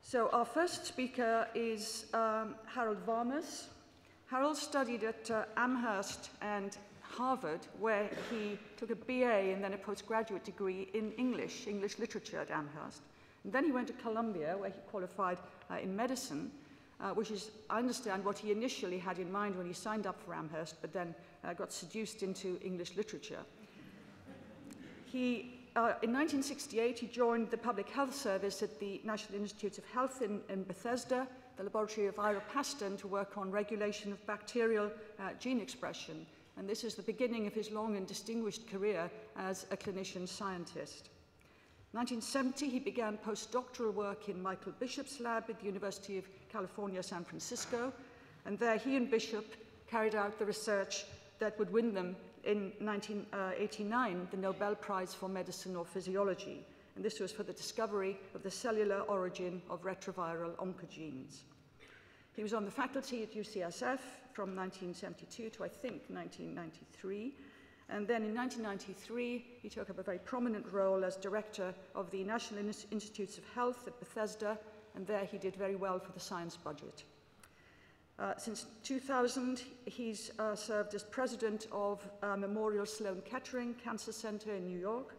So our first speaker is Harold Varmus. Harold studied at Amherst and Harvard, where he took a BA and then a postgraduate degree in English literature at Amherst. And then he went to Columbia, where he qualified in medicine, which is, I understand, what he initially had in mind when he signed up for Amherst, but then got seduced into English literature. In 1968, he joined the Public Health Service at the National Institutes of Health in Bethesda, the laboratory of Ira Paston, to work on regulation of bacterial gene expression. And this is the beginning of his long and distinguished career as a clinician scientist. In 1970, he began postdoctoral work in Michael Bishop's lab at the University of California, San Francisco. And there he and Bishop carried out the research that would win them in 1989 the Nobel Prize for Medicine or Physiology. And this was for the discovery of the cellular origin of retroviral oncogenes. He was on the faculty at UCSF from 1972 to, I think, 1993. And then in 1993, he took up a very prominent role as director of the National Institutes of Health at Bethesda, and there he did very well for the science budget. Since 2000, he's served as president of Memorial Sloan Kettering Cancer Center in New York.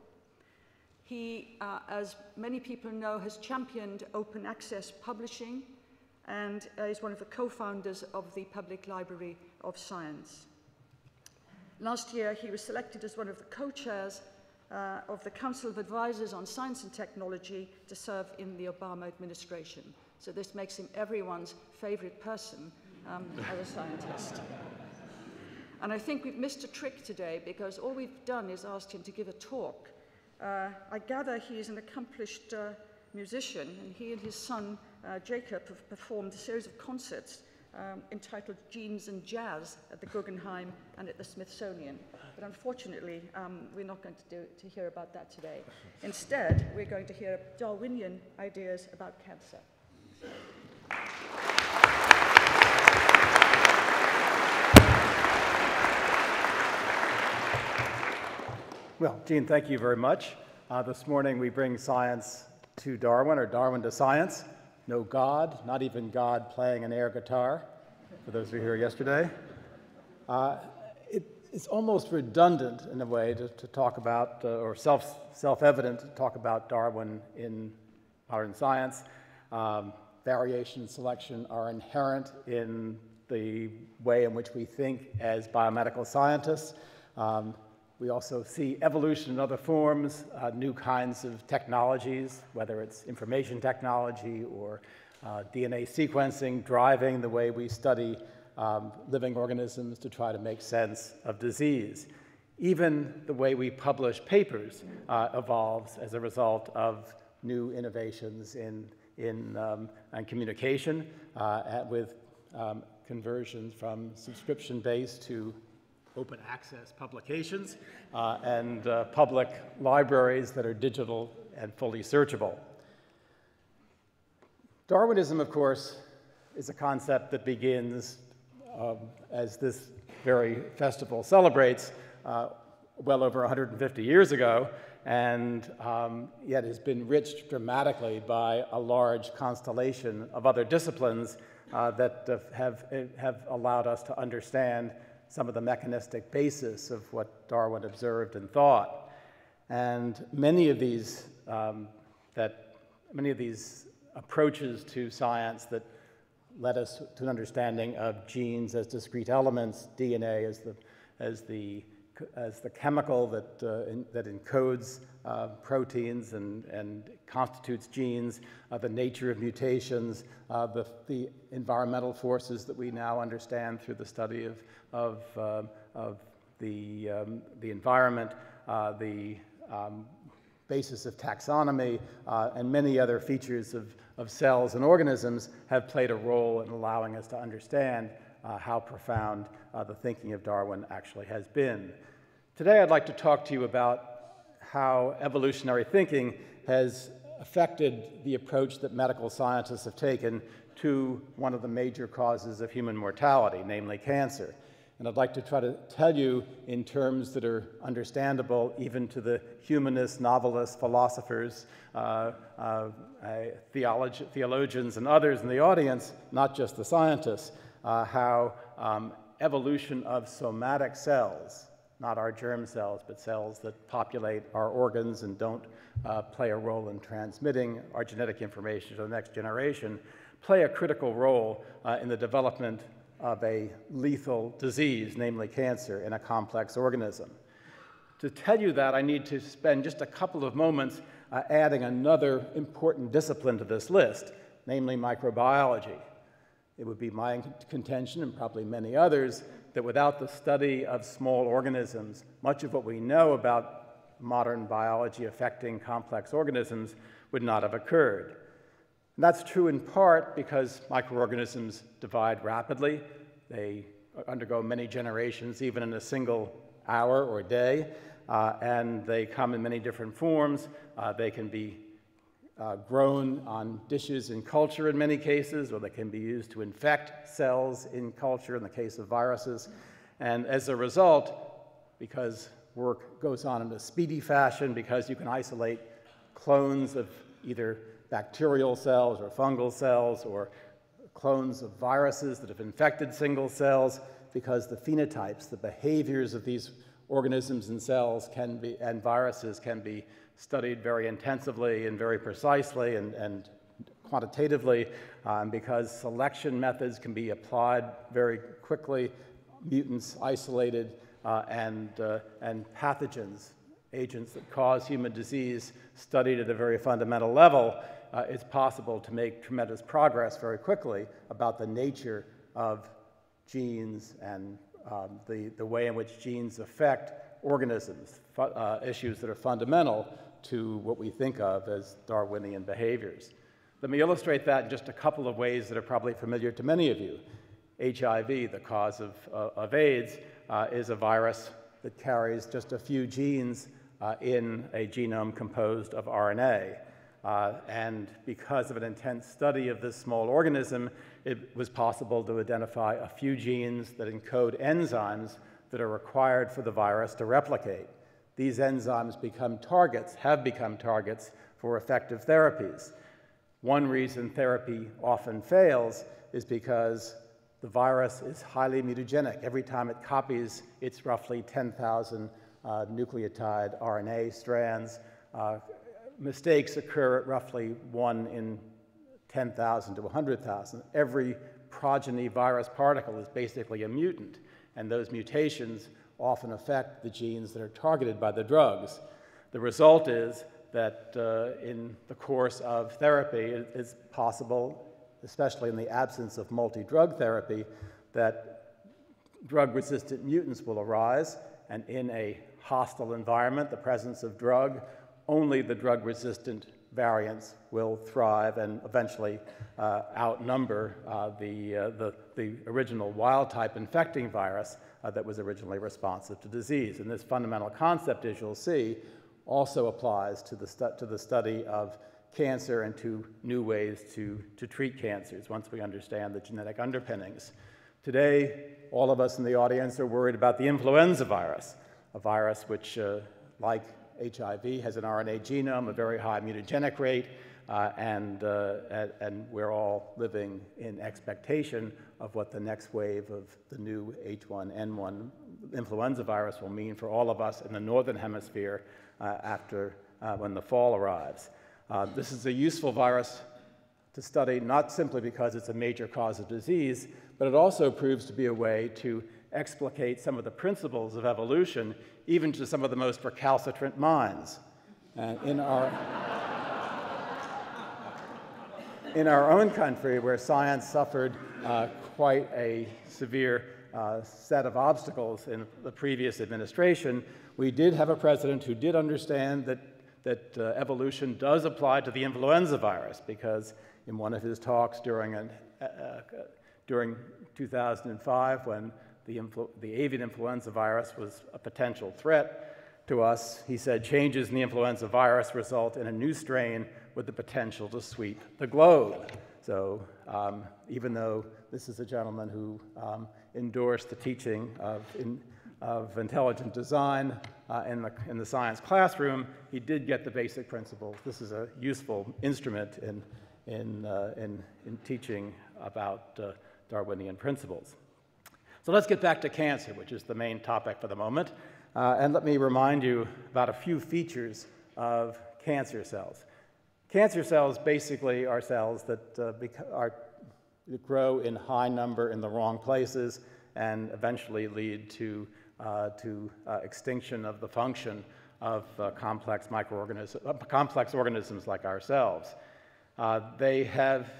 He, as many people know, has championed open access publishing and is one of the co-founders of the Public Library of Science. Last year, he was selected as one of the co-chairs of the Council of Advisors on Science and Technology to serve in the Obama administration. So this makes him everyone's favorite person as a scientist. And I think we've missed a trick today because all we've done is asked him to give a talk. I gather he is an accomplished musician, and he and his son, Jacob, have performed a series of concerts entitled Genes and Jazz at the Guggenheim and at the Smithsonian. But unfortunately, we're not going to hear about that today. Instead, we're going to hear Darwinian ideas about cancer. Well, Jean, thank you very much. This morning we bring science to Darwin, or Darwin to science. No God, not even God playing an air guitar, for those who were here yesterday. It's almost redundant in a way to talk about, or self-evident to talk about Darwin in modern science. Variation and selection are inherent in the way in which we think as biomedical scientists. We also see evolution in other forms, new kinds of technologies, whether it's information technology or DNA sequencing, driving the way we study living organisms to try to make sense of disease. Even the way we publish papers evolves as a result of new innovations in communication, with conversions from subscription-based to open access publications, and public libraries that are digital and fully searchable. Darwinism, of course, is a concept that begins, as this very festival celebrates, well over 150 years ago, and yet has been enriched dramatically by a large constellation of other disciplines that have allowed us to understand some of the mechanistic basis of what Darwin observed and thought. And many of these approaches to science that led us to an understanding of genes as discrete elements, DNA as the chemical that encodes proteins and constitutes genes, the nature of mutations, the environmental forces that we now understand through the study of the environment, the basis of taxonomy, and many other features of cells and organisms have played a role in allowing us to understand how profound the thinking of Darwin actually has been. Today I'd like to talk to you about how evolutionary thinking has affected the approach that medical scientists have taken to one of the major causes of human mortality, namely cancer. And I'd like to try to tell you in terms that are understandable even to the humanists, novelists, philosophers, theologians, and others in the audience, not just the scientists, how evolution of somatic cells, not our germ cells, but cells that populate our organs and don't play a role in transmitting our genetic information to the next generation, play a critical role in the development of a lethal disease, namely cancer, in a complex organism. To tell you that, I need to spend just a couple of moments adding another important discipline to this list, namely microbiology. It would be my contention, and probably many others, that without the study of small organisms, much of what we know about modern biology affecting complex organisms would not have occurred. And that's true in part because microorganisms divide rapidly. They undergo many generations, even in a single hour or day, and they come in many different forms. They can be grown on dishes in culture in many cases, or they can be used to infect cells in culture in the case of viruses. And as a result, because work goes on in a speedy fashion, because you can isolate clones of either bacterial cells or fungal cells or clones of viruses that have infected single cells, because the phenotypes, the behaviors of these organisms and cells and viruses can be studied very intensively and very precisely and quantitatively, because selection methods can be applied very quickly, mutants isolated, and pathogens, agents that cause human disease, studied at a very fundamental level. It's possible to make tremendous progress very quickly about the nature of genes and the way in which genes affect organisms, issues that are fundamental to what we think of as Darwinian behaviors. Let me illustrate that in just a couple of ways that are probably familiar to many of you. HIV, the cause of AIDS, is a virus that carries just a few genes in a genome composed of RNA. And because of an intense study of this small organism, it was possible to identify a few genes that encode enzymes that are required for the virus to replicate. These enzymes have become targets for effective therapies. One reason therapy often fails is because the virus is highly mutagenic. Every time it copies its roughly 10,000 nucleotide RNA strands, mistakes occur at roughly 1 in 10,000 to 100,000. Every progeny virus particle is basically a mutant, and those mutations often affect the genes that are targeted by the drugs. The result is that in the course of therapy, it's possible, especially in the absence of multi-drug therapy, that drug-resistant mutants will arise, and in a hostile environment, the presence of drug, only the drug-resistant variants will thrive and eventually outnumber the original wild-type infecting virus that was originally responsive to disease. And this fundamental concept, as you'll see, also applies to the study of cancer and to new ways to treat cancers once we understand the genetic underpinnings. Today, all of us in the audience are worried about the influenza virus, a virus which, like HIV, has an RNA genome, a very high mutagenic rate, and we're all living in expectation of what the next wave of the new H1N1 influenza virus will mean for all of us in the northern hemisphere when the fall arrives. This is a useful virus to study, not simply because it's a major cause of disease, but it also proves to be a way to explicate some of the principles of evolution, even to some of the most recalcitrant minds. And in our own country, where science suffered quite a severe set of obstacles in the previous administration, we did have a president who did understand that evolution does apply to the influenza virus, because in one of his talks during 2005, when the avian influenza virus was a potential threat to us, he said, changes in the influenza virus result in a new strain with the potential to sweep the globe. So even though this is a gentleman who endorsed the teaching of intelligent design in the science classroom, he did get the basic principles. This is a useful instrument in teaching about Darwinian principles. So let's get back to cancer, which is the main topic for the moment. And let me remind you about a few features of cancer cells. Cancer cells basically are cells that grow in high number in the wrong places and eventually lead to extinction of the function of complex organisms like ourselves. They have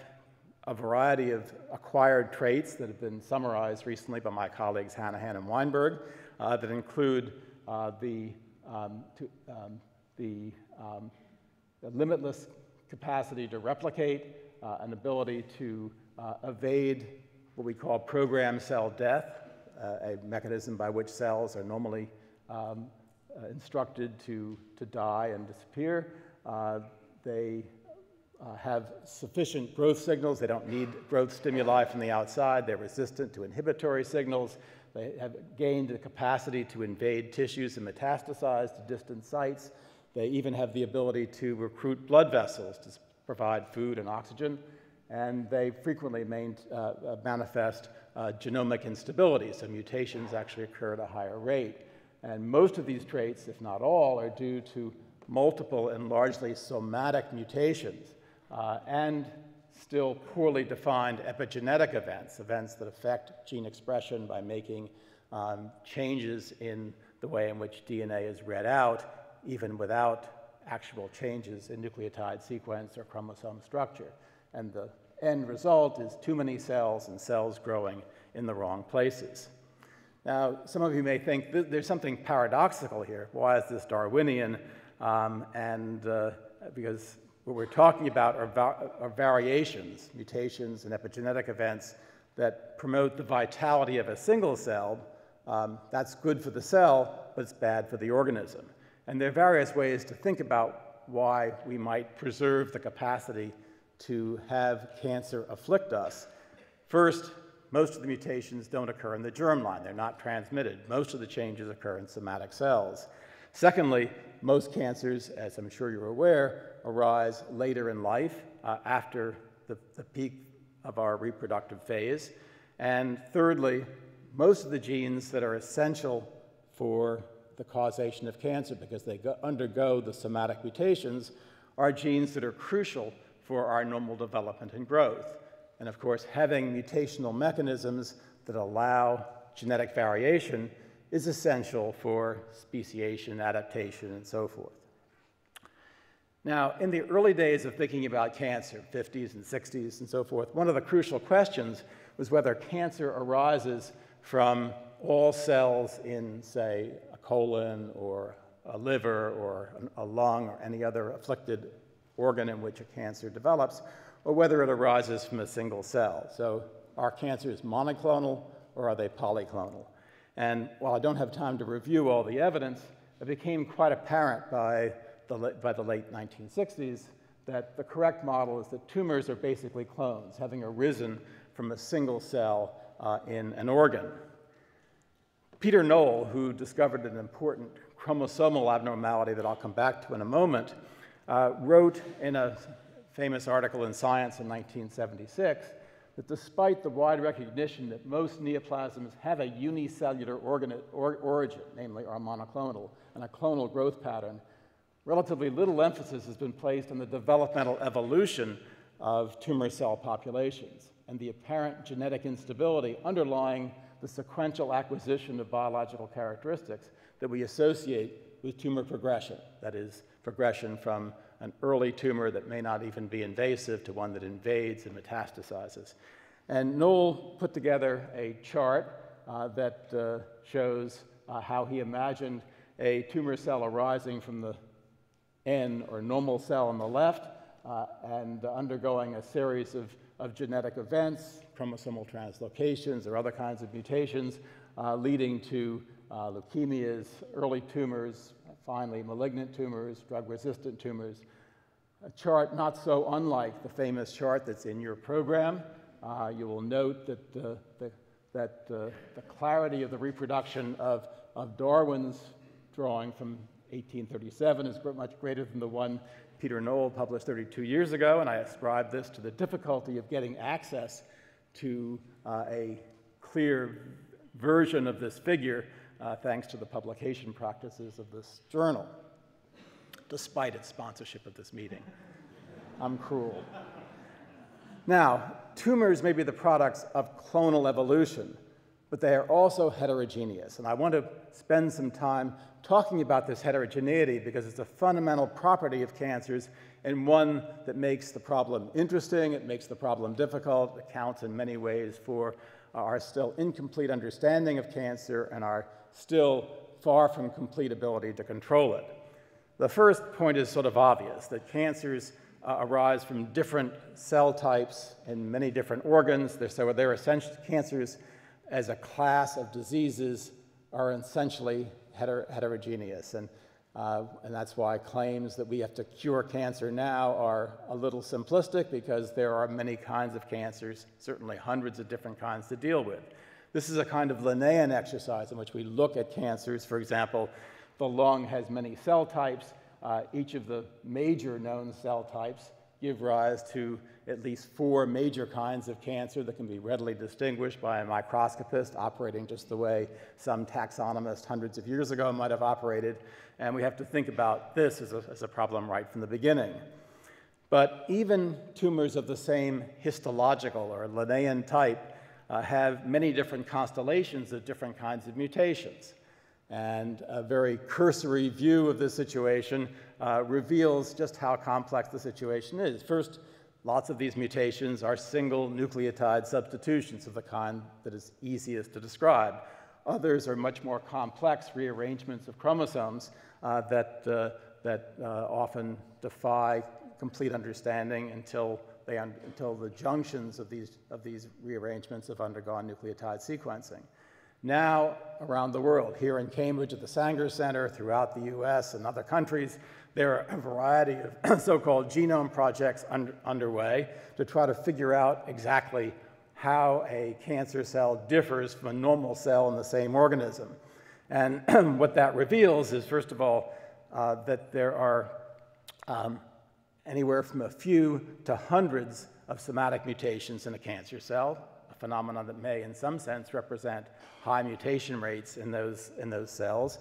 a variety of acquired traits that have been summarized recently by my colleagues Hanahan and Weinberg that include the limitless capacity to replicate, an ability to evade what we call programmed cell death, a mechanism by which cells are normally instructed to die and disappear. They have sufficient growth signals. They don't need growth stimuli from the outside. They're resistant to inhibitory signals. They have gained the capacity to invade tissues and metastasize to distant sites. They even have the ability to recruit blood vessels to provide food and oxygen. And they frequently manifest genomic instability, so mutations actually occur at a higher rate. And most of these traits, if not all, are due to multiple and largely somatic mutations and still poorly defined epigenetic events that affect gene expression by making changes in the way in which DNA is read out, even without actual changes in nucleotide sequence or chromosome structure. And the end result is too many cells and cells growing in the wrong places. Now, some of you may think there's something paradoxical here. Why is this Darwinian? Because what we're talking about are variations, mutations, and epigenetic events that promote the vitality of a single cell. That's good for the cell, but it's bad for the organism. And there are various ways to think about why we might preserve the capacity to have cancer afflict us. First, most of the mutations don't occur in the germline. They're not transmitted. Most of the changes occur in somatic cells. Secondly, most cancers, as I'm sure you're aware, arise later in life, after the peak of our reproductive phase. And thirdly, most of the genes that are essential for the causation of cancer, because they undergo the somatic mutations, are genes that are crucial for our normal development and growth. And of course, having mutational mechanisms that allow genetic variation is essential for speciation, adaptation, and so forth. Now, in the early days of thinking about cancer, 50s and 60s and so forth, one of the crucial questions was whether cancer arises from all cells in, say, a colon or a liver or a lung or any other afflicted organ in which a cancer develops, or whether it arises from a single cell. So are cancers monoclonal or are they polyclonal? And while I don't have time to review all the evidence, it became quite apparent by the late 1960s that the correct model is that tumors are basically clones, having arisen from a single cell in an organ. Peter Knoll, who discovered an important chromosomal abnormality that I'll come back to in a moment, wrote in a famous article in Science in 1976 that despite the wide recognition that most neoplasms have a unicellular origin, namely are monoclonal, and a clonal growth pattern, relatively little emphasis has been placed on the developmental evolution of tumor cell populations and the apparent genetic instability underlying the sequential acquisition of biological characteristics that we associate with tumor progression, that is, progression from an early tumor that may not even be invasive to one that invades and metastasizes. And Knoll put together a chart that shows how he imagined a tumor cell arising from the N, or normal cell on the left, and undergoing a series of genetic events, chromosomal translocations or other kinds of mutations, leading to leukemias, early tumors, finally malignant tumors, drug-resistant tumors. A chart not so unlike the famous chart that's in your program. You will note that the the clarity of the reproduction of Darwin's drawing from 1837 is much greater than the one Peter Noel published 32 years ago, and I ascribe this to the difficulty of getting access to a clear version of this figure thanks to the publication practices of this journal, despite its sponsorship of this meeting. I'm cruel. Now, tumors may be the products of clonal evolution, but they are also heterogeneous. And I want to spend some time talking about this heterogeneity because it's a fundamental property of cancers and one that makes the problem interesting, it makes the problem difficult, it accounts in many ways for our still incomplete understanding of cancer and our still far from complete ability to control it. The first point is sort of obvious, that cancers arise from different cell types in many different organs. So they're essentially, cancers as a class of diseases are essentially heterogeneous. And that's why claims that we have to cure cancer now are a little simplistic, because there are many kinds of cancers, certainly hundreds of different kinds to deal with. This is a kind of Linnaean exercise in which we look at cancers. For example, the lung has many cell types. Each of the major known cell types give rise to at least 4 major kinds of cancer that can be readily distinguished by a microscopist operating just the way some taxonomists hundreds of years ago might have operated. And we have to think about this as a problem right from the beginning. But even tumors of the same histological or Linnaean type have many different constellations of different kinds of mutations. And a very cursory view of this situation reveals just how complex the situation is. First, lots of these mutations are single nucleotide substitutions of the kind that is easiest to describe. Others are much more complex rearrangements of chromosomes that often defy complete understanding until the junctions of these rearrangements have undergone nucleotide sequencing. Now, around the world, here in Cambridge at the Sanger Center, throughout the US and other countries, there are a variety of so-called genome projects underway to try to figure out exactly how a cancer cell differs from a normal cell in the same organism. And what that reveals is, first of all, that there are anywhere from a few to hundreds of somatic mutations in a cancer cell, a phenomenon that may, in some sense, represent high mutation rates in those cells.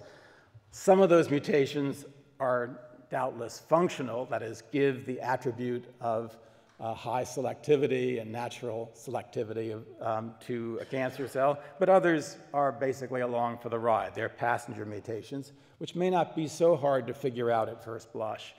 Some of those mutations are doubtless functional, that is, give the attribute of high selectivity and natural selectivity to a cancer cell, but others are basically along for the ride. They're passenger mutations, which may not be so hard to figure out at first blush.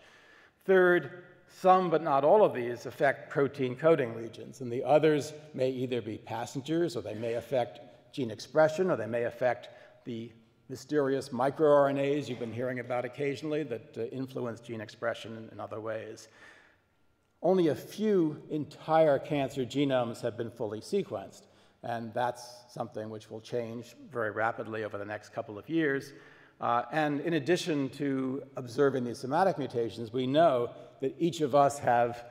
Third, some but not all of these affect protein coding regions, and the others may either be passengers, or they may affect gene expression, or they may affect the mysterious microRNAs you've been hearing about occasionally that influence gene expression in other ways. Only a few entire cancer genomes have been fully sequenced, and that's something which will change very rapidly over the next couple of years. And in addition to observing these somatic mutations, we know that each of us have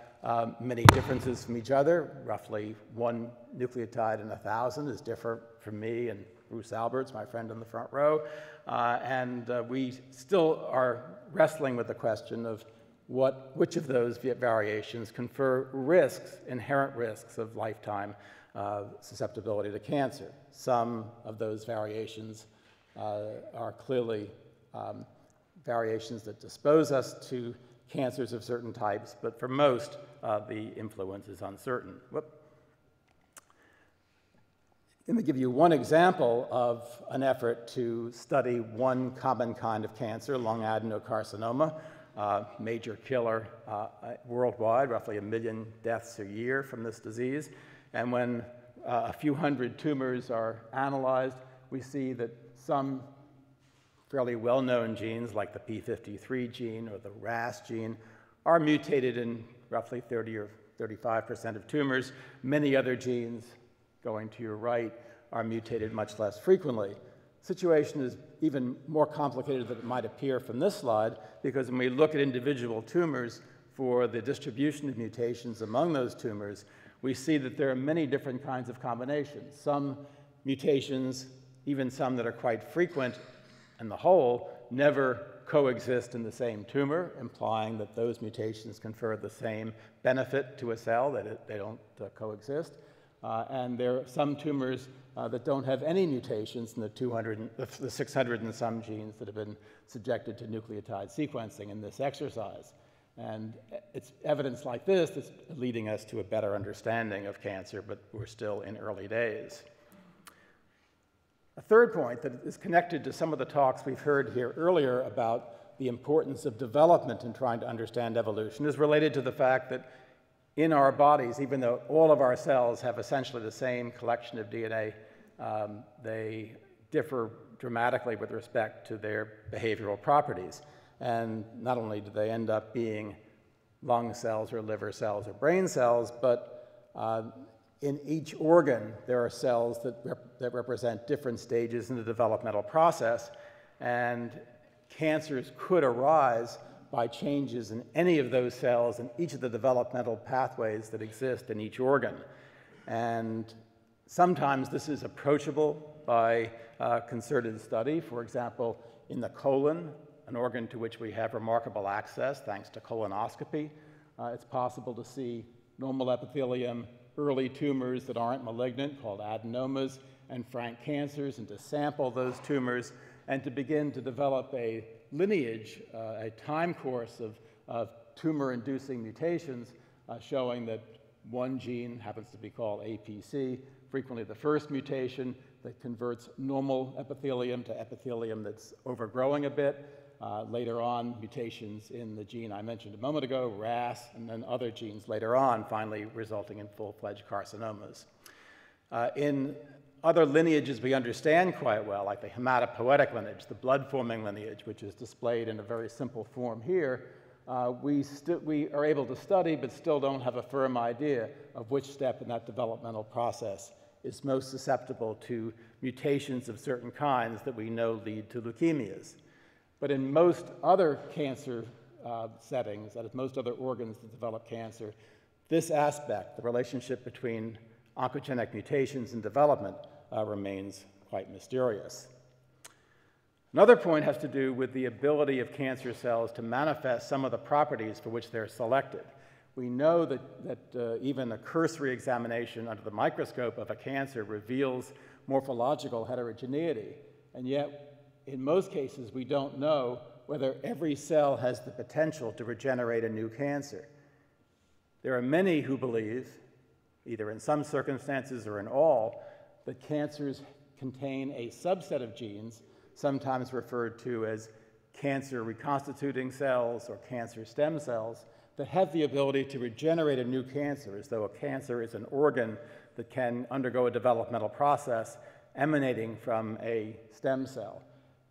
many differences from each other. Roughly 1 nucleotide in 1,000 is different from me and Bruce Alberts, my friend in the front row. And we still are wrestling with the question of which of those variations confer risks, inherent risks of lifetime susceptibility to cancer. Some of those variations are clearly variations that dispose us to cancers of certain types, but for most, the influence is uncertain. Let me give you one example of an effort to study one common kind of cancer, lung adenocarcinoma, major killer worldwide, roughly 1 million deaths a year from this disease. And when a few hundred tumors are analyzed, we see that some fairly well-known genes, like the p53 gene or the RAS gene, are mutated in roughly 30 or 35% of tumors. Many other genes, going to your right, are mutated much less frequently. The situation is even more complicated than it might appear from this slide, because when we look at individual tumors for the distribution of mutations among those tumors, we see that there are many different kinds of combinations. Some mutations, even some that are quite frequent in the whole, never coexist in the same tumor, implying that those mutations confer the same benefit to a cell, that they don't coexist. And there are some tumors that don't have any mutations in the 600 and some genes that have been subjected to nucleotide sequencing in this exercise. And it's evidence like this that's leading us to a better understanding of cancer, but we're still in early days. A third point that is connected to some of the talks we've heard here earlier about the importance of development in trying to understand evolution is related to the fact that in our bodies, even though all of our cells have essentially the same collection of DNA, they differ dramatically with respect to their behavioral properties. And not only do they end up being lung cells or liver cells or brain cells, but in each organ, there are cells that represent different stages in the developmental process, and cancers could arise by changes in any of those cells in each of the developmental pathways that exist in each organ. And sometimes this is approachable by concerted study. For example, in the colon, an organ to which we have remarkable access thanks to colonoscopy, it's possible to see normal epithelium, early tumors that aren't malignant called adenomas, and frank cancers, and to sample those tumors and to begin to develop a lineage, a time course of tumor-inducing mutations showing that one gene happens to be called APC, frequently the first mutation that converts normal epithelium to epithelium that's overgrowing a bit. Later on, mutations in the gene I mentioned a moment ago, RAS, and then other genes later on, finally resulting in full-fledged carcinomas. In other lineages we understand quite well, like the hematopoietic lineage, the blood-forming lineage, which is displayed in a very simple form here, we are able to study but still don't have a firm idea of which step in that developmental process is most susceptible to mutations of certain kinds that we know lead to leukemias. But in most other cancer settings, that is, most other organs that develop cancer, this aspect, the relationship between oncogenic mutations and development, remains quite mysterious. Another point has to do with the ability of cancer cells to manifest some of the properties for which they're selected. We know that even a cursory examination under the microscope of a cancer reveals morphological heterogeneity, and yet in most cases, we don't know whether every cell has the potential to regenerate a new cancer. There are many who believe, either in some circumstances or in all, that cancers contain a subset of genes, sometimes referred to as cancer reconstituting cells or cancer stem cells, that have the ability to regenerate a new cancer, as though a cancer is an organ that can undergo a developmental process emanating from a stem cell.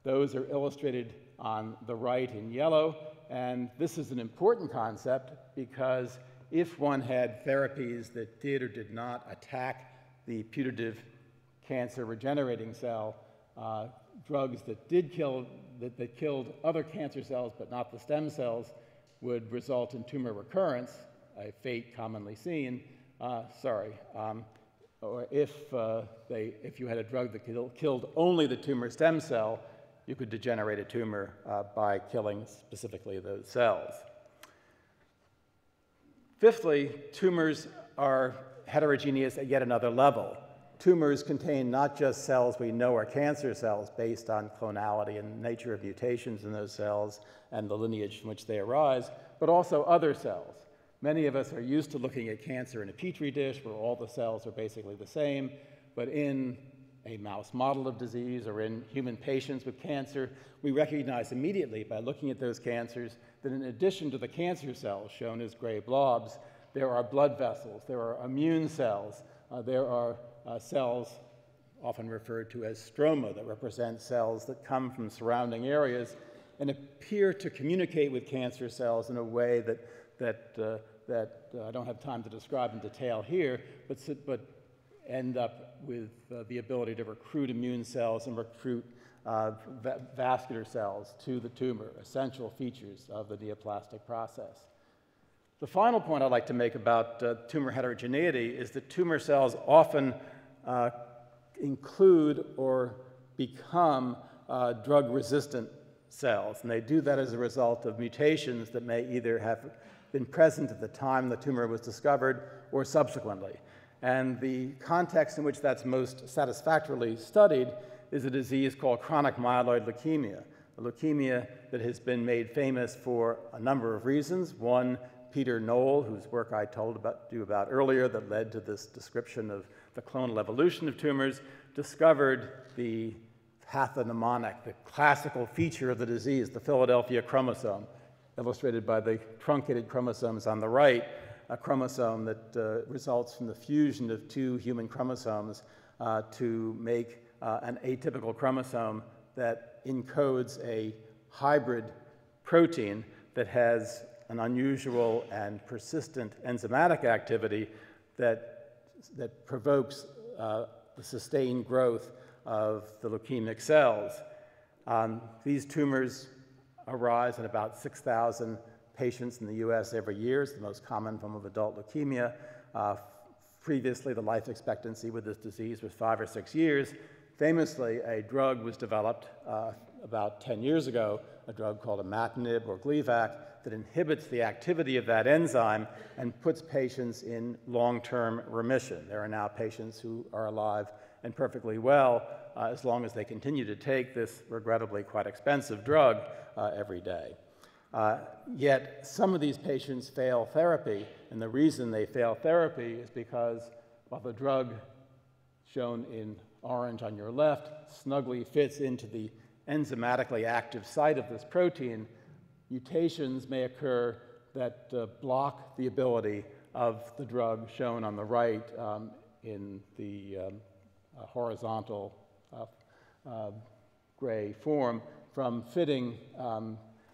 Those are illustrated on the right in yellow, and this is an important concept because if one had therapies that did or did not attack the putative cancer regenerating cell, drugs that killed other cancer cells but not the stem cells would result in tumor recurrence, a fate commonly seen. Or if you had a drug that killed only the tumor stem cell, you could degenerate a tumor by killing specifically those cells. Fifthly, tumors are heterogeneous at yet another level. Tumors contain not just cells we know are cancer cells based on clonality and nature of mutations in those cells and the lineage from which they arise, but also other cells. Many of us are used to looking at cancer in a petri dish where all the cells are basically the same, but in a mouse model of disease or in human patients with cancer, we recognize immediately by looking at those cancers that in addition to the cancer cells shown as gray blobs, there are blood vessels, there are immune cells, there are cells often referred to as stroma that represent cells that come from surrounding areas and appear to communicate with cancer cells in a way that I don't have time to describe in detail here, but end up with the ability to recruit immune cells and recruit vascular cells to the tumor, essential features of the neoplastic process. The final point I'd like to make about tumor heterogeneity is that tumor cells often include or become drug-resistant cells. And they do that as a result of mutations that may either have been present at the time the tumor was discovered or subsequently. And the context in which that's most satisfactorily studied is a disease called chronic myeloid leukemia, a leukemia that has been made famous for a number of reasons. One, Peter Knoll, whose work I told you about earlier that led to this description of the clonal evolution of tumors, discovered the pathognomonic, the classical feature of the disease, the Philadelphia chromosome, illustrated by the truncated chromosomes on the right, a chromosome that results from the fusion of two human chromosomes to make an atypical chromosome that encodes a hybrid protein that has an unusual and persistent enzymatic activity that provokes the sustained growth of the leukemic cells. These tumors arise in about 6,000 patients in the US every year. It's the most common form of adult leukemia. Previously, the life expectancy with this disease was 5 or 6 years. Famously, a drug was developed about 10 years ago, a drug called imatinib or Gleevec, that inhibits the activity of that enzyme and puts patients in long-term remission. There are now patients who are alive and perfectly well as long as they continue to take this regrettably quite expensive drug every day. Yet some of these patients fail therapy, and the reason they fail therapy is because while the drug shown in orange on your left snugly fits into the enzymatically active site of this protein, mutations may occur that block the ability of the drug shown on the right in the horizontal gray form from fitting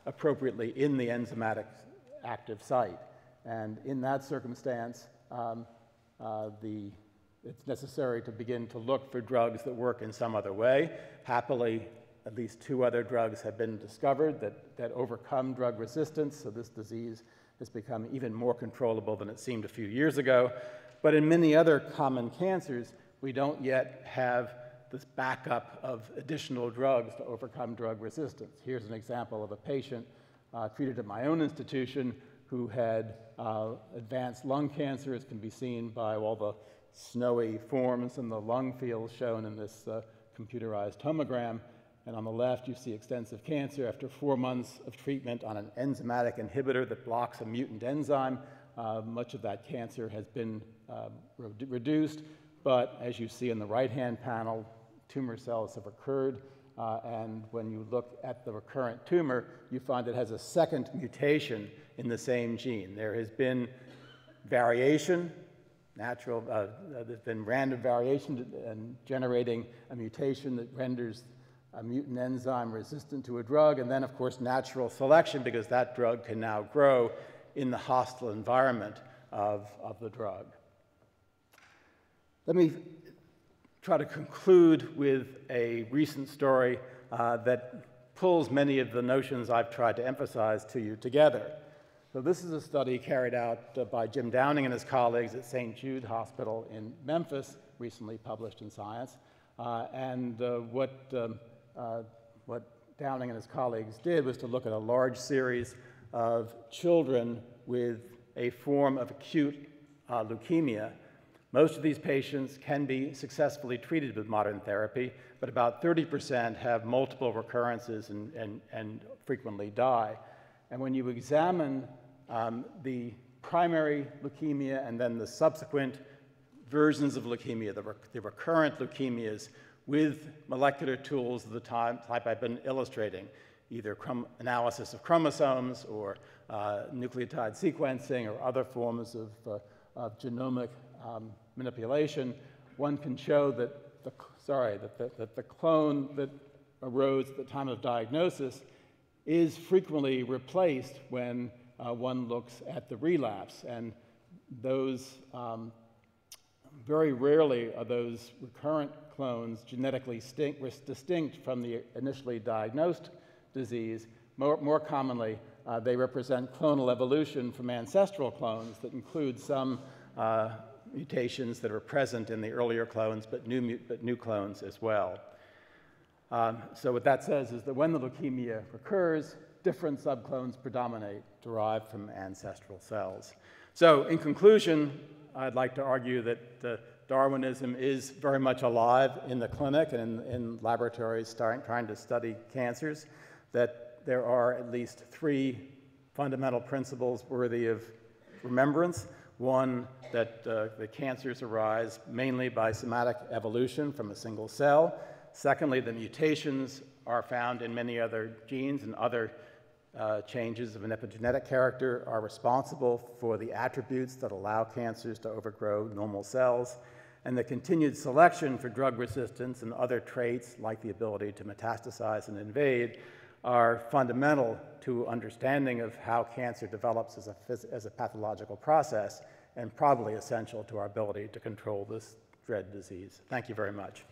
appropriately in the enzymatic active site. And in that circumstance, it's necessary to begin to look for drugs that work in some other way. Happily, at least 2 other drugs have been discovered that overcome drug resistance, so this disease has become even more controllable than it seemed a few years ago. But in many other common cancers, we don't yet have this backup of additional drugs to overcome drug resistance. Here's an example of a patient treated at my own institution who had advanced lung cancer, as can be seen by all the snowy forms in the lung field shown in this computerized tomogram. And on the left, you see extensive cancer after 4 months of treatment on an enzymatic inhibitor that blocks a mutant enzyme. Much of that cancer has been reduced, but as you see in the right-hand panel, tumor cells have occurred, and when you look at the recurrent tumor, you find it has a second mutation in the same gene. There has been variation, there's been random variation and generating a mutation that renders a mutant enzyme resistant to a drug, and then, of course, natural selection, because that drug can now grow in the hostile environment of the drug. Let me try to conclude with a recent story that pulls many of the notions I've tried to emphasize to you together. So this is a study carried out by Jim Downing and his colleagues at St. Jude Hospital in Memphis, recently published in Science. What Downing and his colleagues did was to look at a large series of children with a form of acute leukemia. Most of these patients can be successfully treated with modern therapy, but about 30% have multiple recurrences and frequently die. And when you examine the primary leukemia and then the subsequent versions of leukemia, the recurrent leukemias, with molecular tools of the type I've been illustrating, either analysis of chromosomes or nucleotide sequencing or other forms of genomic manipulation, one can show that the clone that arose at the time of diagnosis is frequently replaced when one looks at the relapse. And those, very rarely are those recurrent clones genetically distinct from the initially diagnosed disease. More commonly, they represent clonal evolution from ancestral clones that include some mutations that are present in the earlier clones, but new clones as well. So what that says is that when the leukemia recurs, different subclones predominate derived from ancestral cells. So in conclusion, I'd like to argue that Darwinism is very much alive in the clinic and in laboratories trying to study cancers, that there are at least 3 fundamental principles worthy of remembrance. One, that the cancers arise mainly by somatic evolution from a single cell. Secondly, the mutations are found in many other genes, and other changes of an epigenetic character are responsible for the attributes that allow cancers to overgrow normal cells. And the continued selection for drug resistance and other traits, like the ability to metastasize and invade, are fundamental to understanding of how cancer develops as a pathological process, and probably essential to our ability to control this dread disease. Thank you very much.